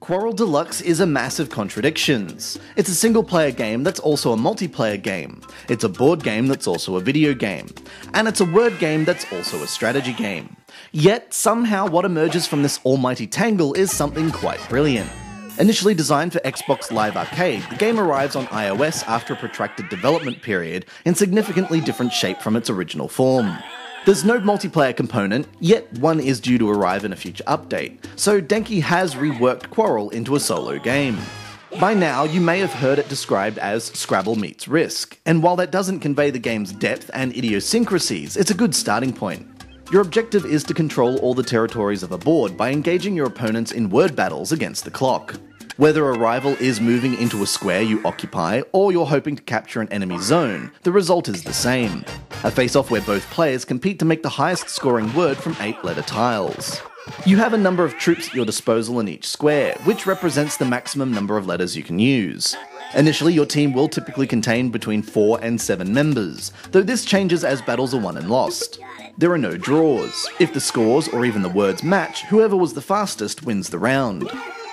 Quarrel Deluxe is a massive contradictions. It's a single-player game that's also a multiplayer game. It's a board game that's also a video game. And it's a word game that's also a strategy game. Yet, somehow what emerges from this almighty tangle is something quite brilliant. Initially designed for Xbox Live Arcade, the game arrives on iOS after a protracted development period in significantly different shape from its original form. There's no multiplayer component, yet one is due to arrive in a future update, so Denki has reworked Quarrel into a solo game. By now, you may have heard it described as Scrabble meets Risk, and while that doesn't convey the game's depth and idiosyncrasies, it's a good starting point. Your objective is to control all the territories of a board by engaging your opponents in word battles against the clock. Whether a rival is moving into a square you occupy, or you're hoping to capture an enemy zone, the result is the same. A face-off where both players compete to make the highest scoring word from 8-letter tiles. You have a number of troops at your disposal in each square, which represents the maximum number of letters you can use. Initially, your team will typically contain between 4 and 7 members, though this changes as battles are won and lost. There are no draws. If the scores or even the words match, whoever was the fastest wins the round.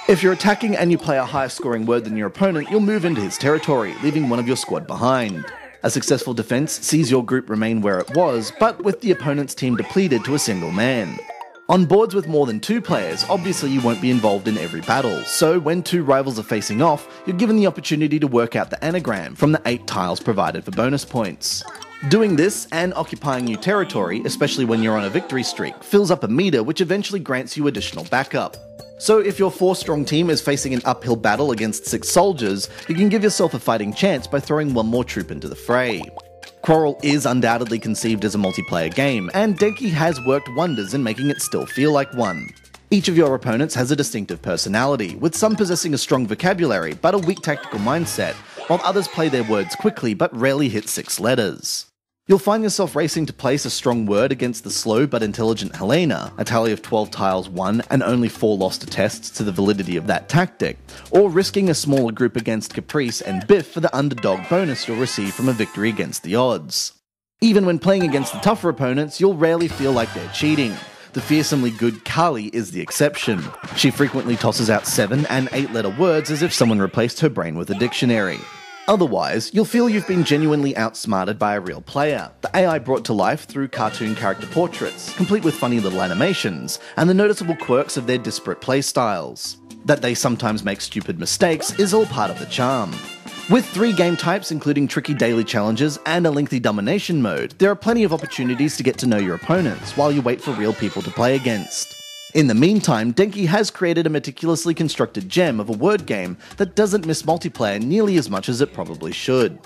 If you're attacking and you play a higher scoring word than your opponent, you'll move into his territory, leaving one of your squad behind. A successful defense sees your group remain where it was, but with the opponent's team depleted to a single man. On boards with more than 2 players, obviously you won't be involved in every battle, so when 2 rivals are facing off, you're given the opportunity to work out the anagram from the 8 tiles provided for bonus points. Doing this, and occupying new territory, especially when you're on a victory streak, fills up a meter which eventually grants you additional backup. So if your 4-strong team is facing an uphill battle against 6 soldiers, you can give yourself a fighting chance by throwing one more troop into the fray. Quarrel is undoubtedly conceived as a multiplayer game, and Denki has worked wonders in making it still feel like one. Each of your opponents has a distinctive personality, with some possessing a strong vocabulary but a weak tactical mindset, while others play their words quickly but rarely hit 6 letters. You'll find yourself racing to place a strong word against the slow but intelligent Helena, a tally of 12 tiles won and only 4 lost attests to the validity of that tactic, or risking a smaller group against Caprice and Biff for the underdog bonus you'll receive from a victory against the odds. Even when playing against the tougher opponents, you'll rarely feel like they're cheating. The fearsomely good Carly is the exception. She frequently tosses out 7 and 8-letter words as if someone replaced her brain with a dictionary. Otherwise, you'll feel you've been genuinely outsmarted by a real player, the AI brought to life through cartoon character portraits, complete with funny little animations, and the noticeable quirks of their disparate playstyles. That they sometimes make stupid mistakes is all part of the charm. With 3 game types including tricky daily challenges and a lengthy domination mode, there are plenty of opportunities to get to know your opponents while you wait for real people to play against. In the meantime, Denki has created a meticulously constructed gem of a word game that doesn't miss multiplayer nearly as much as it probably should.